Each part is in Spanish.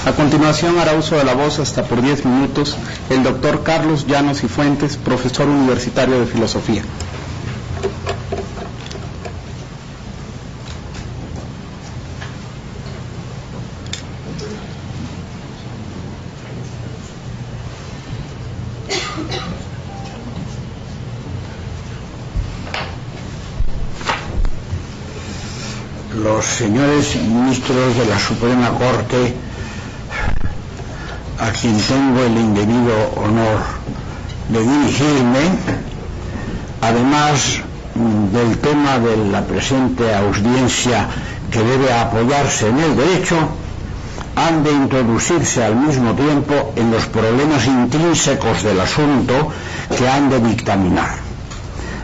A continuación hará uso de la voz hasta por 10 minutos el doctor Carlos Llanos y Fuentes, profesor universitario de filosofía. Los señores ministros de la Suprema Corte, a quien tengo el indebido honor de dirigirme, además del tema de la presente audiencia que debe apoyarse en el derecho, han de introducirse al mismo tiempo en los problemas intrínsecos del asunto que han de dictaminar,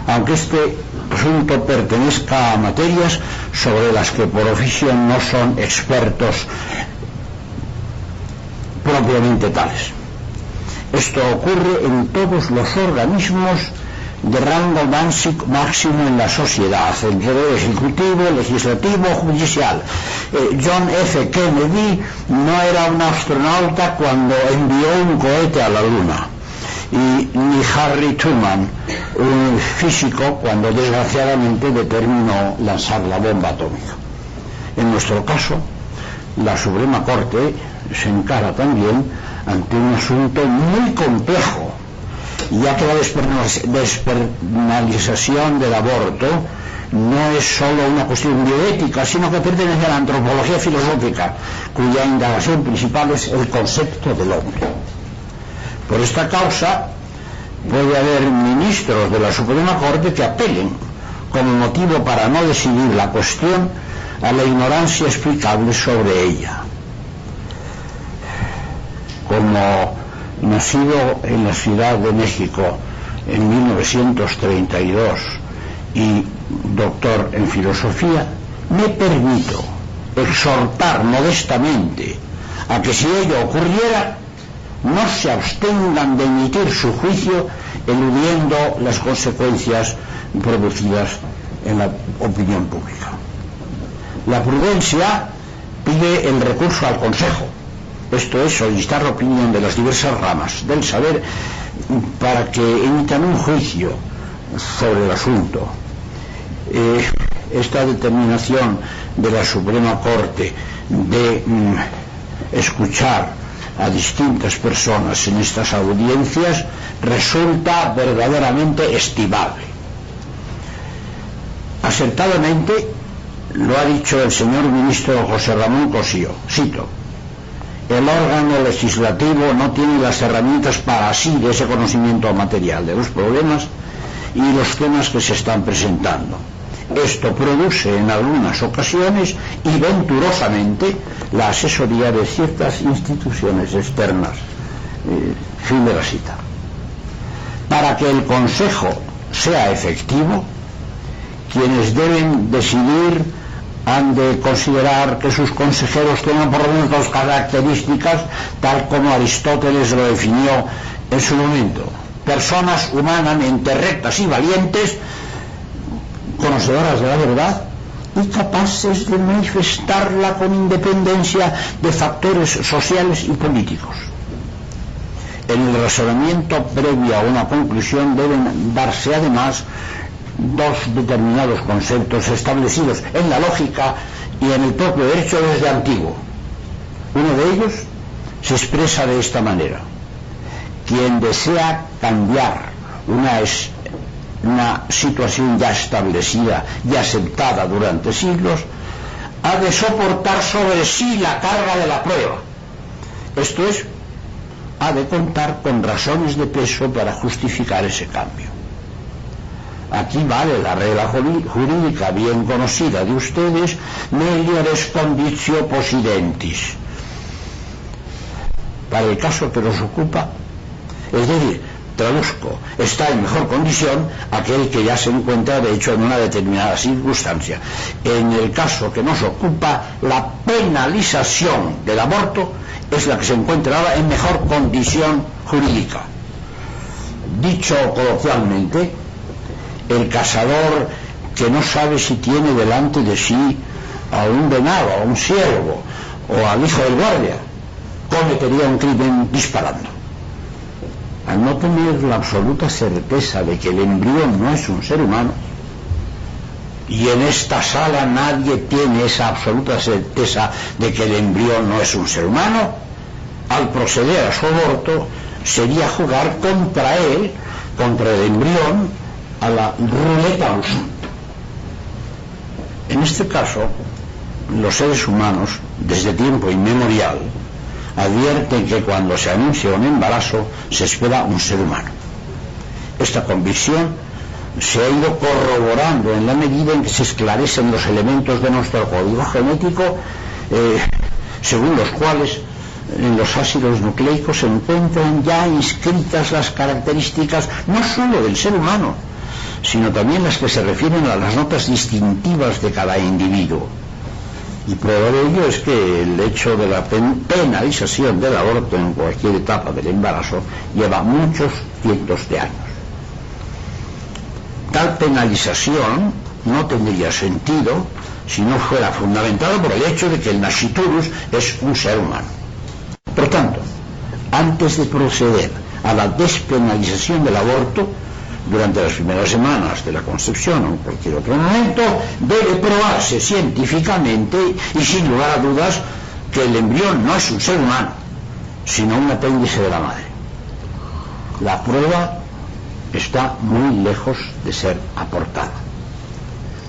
aunque este asunto pertenezca a materias sobre las que por oficio no son expertos propiamente tales. Esto ocurre en todos los organismos de rango máximo en la sociedad, el poder ejecutivo, legislativo, judicial. John F. Kennedy no era un astronauta cuando envió un cohete a la Luna, y ni Harry Truman, un físico, cuando desgraciadamente determinó lanzar la bomba atómica. En nuestro caso, la Suprema Corte se encara también ante un asunto muy complejo, ya que la despenalización del aborto no es solo una cuestión bioética, sino que pertenece a la antropología filosófica, cuya indagación principal es el concepto del hombre. Por esta causa puede haber ministros de la Suprema Corte que apelen como motivo para no decidir la cuestión a la ignorancia explicable sobre ella. Como nacido en la Ciudad de México en 1932 y doctor en filosofía, me permito exhortar modestamente a que si ello ocurriera, no se abstengan de emitir su juicio eludiendo las consecuencias producidas en la opinión pública. La prudencia pide el recurso al Consejo, esto es, solicitar la opinión de las diversas ramas del saber para que emitan un juicio sobre el asunto. Esta determinación de la Suprema Corte de escuchar a distintas personas en estas audiencias resulta verdaderamente estimable. Acertadamente lo ha dicho el señor ministro José Ramón Cossío, cito: el órgano legislativo no tiene las herramientas para así de ese conocimiento material de los problemas y los temas que se están presentando. Esto produce en algunas ocasiones y venturosamente la asesoría de ciertas instituciones externas. Fin de la cita. Para que el Consejo sea efectivo, quienes deben decidir han de considerar que sus consejeros tengan por lo menos dos características, tal como Aristóteles lo definió en su momento: personas humanamente rectas y valientes, conocedoras de la verdad y capaces de manifestarla con independencia de factores sociales y políticos. En el razonamiento previo a una conclusión deben darse además dos determinados conceptos establecidos en la lógica y en el propio derecho desde antiguo. Uno de ellos se expresa de esta manera: quien desea cambiar una situación ya establecida y aceptada durante siglos, ha de soportar sobre sí la carga de la prueba. Esto es, ha de contar con razones de peso para justificar ese cambio. Aquí vale la regla jurídica bien conocida de ustedes: meliores conditio possidentis. Para el caso que nos ocupa, es decir, traduzco, está en mejor condición aquel que ya se encuentra de hecho en una determinada circunstancia. En el caso que nos ocupa, la penalización del aborto es la que se encuentra ahora en mejor condición jurídica. Dicho coloquialmente, el cazador que no sabe si tiene delante de sí a un venado, a un ciervo o al hijo del guardia, cometería un crimen disparando. Al no tener la absoluta certeza de que el embrión no es un ser humano, y en esta sala nadie tiene esa absoluta certeza de que el embrión no es un ser humano, al proceder a su aborto sería jugar contra él, contra el embrión, a la ruleta rusa. En este caso, los seres humanos, desde tiempo inmemorial, advierten que cuando se anuncia un embarazo se espera un ser humano. Esta convicción se ha ido corroborando en la medida en que se esclarecen los elementos de nuestro código genético, según los cuales en los ácidos nucleicos se encuentran ya inscritas las características no solo del ser humano, sino también las que se refieren a las notas distintivas de cada individuo. Y prueba de ello es que el hecho de la penalización del aborto en cualquier etapa del embarazo lleva muchos cientos de años. Tal penalización no tendría sentido si no fuera fundamentada por el hecho de que el nasciturus es un ser humano. Por tanto, antes de proceder a la despenalización del aborto, durante las primeras semanas de la concepción o en cualquier otro momento, debe probarse científicamente y sin lugar a dudas que el embrión no es un ser humano, sino un apéndice de la madre. La prueba está muy lejos de ser aportada.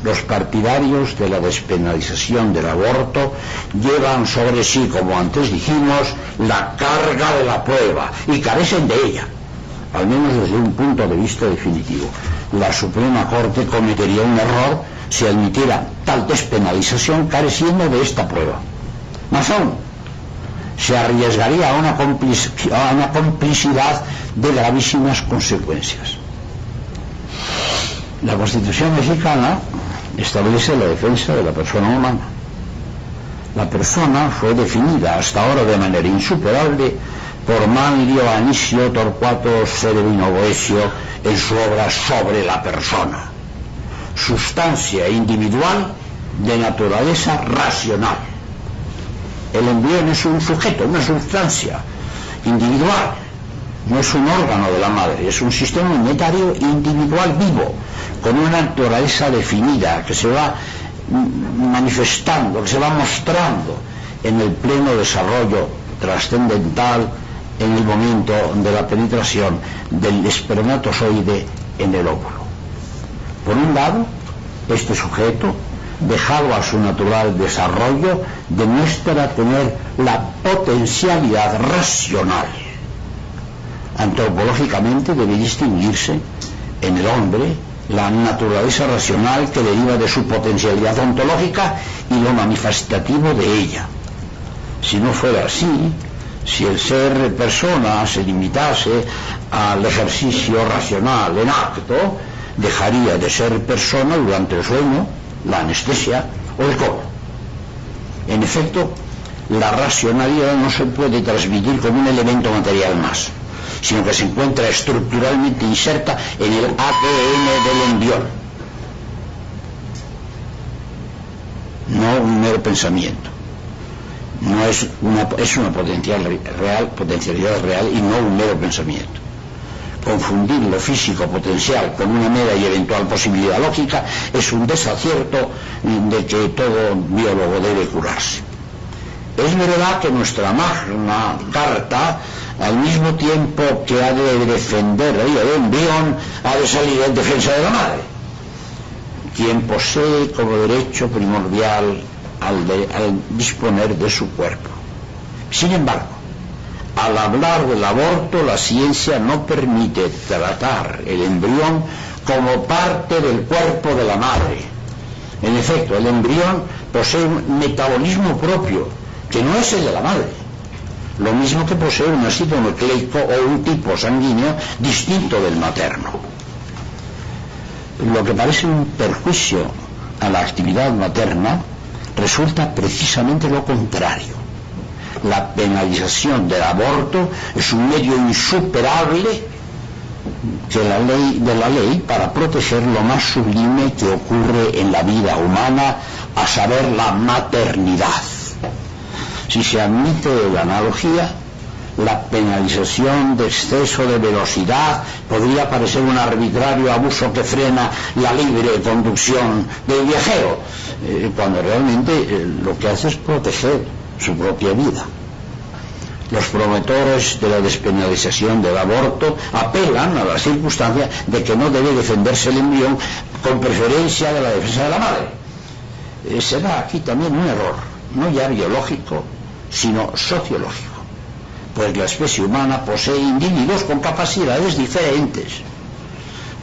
Los partidarios de la despenalización del aborto llevan sobre sí, como antes dijimos, la carga de la prueba y carecen de ella, al menos desde un punto de vista definitivo. La Suprema Corte cometería un error si admitiera tal despenalización careciendo de esta prueba. Más aún, se arriesgaría a una complicidad de gravísimas consecuencias. La Constitución mexicana establece la defensa de la persona humana. La persona fue definida hasta ahora de manera insuperable por Manlio Anicio Torquato Cervino Boecio en su obra Sobre la persona, sustancia individual de naturaleza racional. El embrión es un sujeto, una sustancia individual, no es un órgano de la madre, es un sistema unitario individual vivo, con una naturaleza definida que se va manifestando, que se va mostrando en el pleno desarrollo trascendental en el momento de la penetración del espermatozoide en el óvulo. Por un lado, este sujeto, dejado a su natural desarrollo, demuestra tener la potencialidad racional. Antropológicamente debe distinguirse en el hombre la naturaleza racional que deriva de su potencialidad ontológica y lo manifestativo de ella. Si no fuera así, si el ser persona se limitase al ejercicio racional en acto, dejaría de ser persona durante el sueño, la anestesia o el coma. En efecto, la racionalidad no se puede transmitir como un elemento material más, sino que se encuentra estructuralmente inserta en el ADN del embrión, no un mero pensamiento. No es una potencialidad real y no un mero pensamiento. Confundir lo físico potencial con una mera y eventual posibilidad lógica es un desacierto de que todo biólogo debe curarse. Es verdad que nuestra Magna Carta, al mismo tiempo que ha de defender la vida del embrión, ha de salir en defensa de la madre, quien posee como derecho primordial al disponer de su cuerpo. Sin embargo, al hablar del aborto, la ciencia no permite tratar el embrión como parte del cuerpo de la madre. En efecto, el embrión posee un metabolismo propio, que no es el de la madre, lo mismo que posee un ácido nucleico o un tipo sanguíneo distinto del materno. Lo que parece un perjuicio a la actividad materna resulta precisamente lo contrario. La penalización del aborto es un medio insuperable de la ley para proteger lo más sublime que ocurre en la vida humana, a saber, la maternidad. Si se admite la analogía, la penalización de exceso de velocidad podría parecer un arbitrario abuso que frena la libre conducción del viajero, cuando realmente lo que hace es proteger su propia vida. Los promotores de la despenalización del aborto apelan a la circunstancia de que no debe defenderse el embrión con preferencia de la defensa de la madre. Será aquí también un error, no ya biológico, sino sociológico, pues la especie humana posee individuos con capacidades diferentes,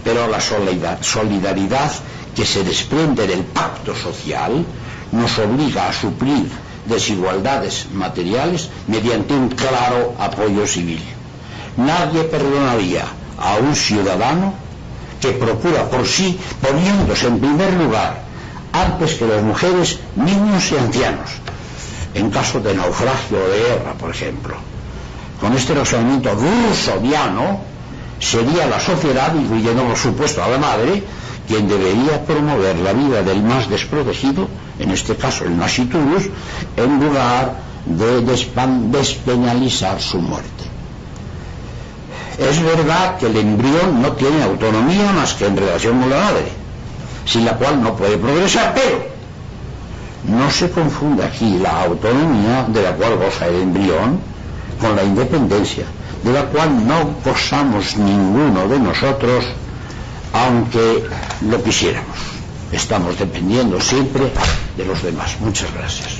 pero la solidaridad que se desprende del pacto social nos obliga a suplir desigualdades materiales mediante un claro apoyo civil. Nadie perdonaría a un ciudadano que procura por sí, poniéndose en primer lugar antes que las mujeres, niños y ancianos, en caso de naufragio o de guerra, por ejemplo. Con este razonamiento rousseauiano sería la sociedad, incluyendo por supuesto a la madre, quien debería promover la vida del más desprotegido, en este caso el nasciturus, en lugar de despenalizar su muerte. Es verdad que el embrión no tiene autonomía más que en relación con la madre, sin la cual no puede progresar, pero no se confunde aquí la autonomía de la cual goza el embrión con la independencia, de la cual no gozamos ninguno de nosotros, aunque lo quisiéramos. Estamos dependiendo siempre de los demás. Muchas gracias.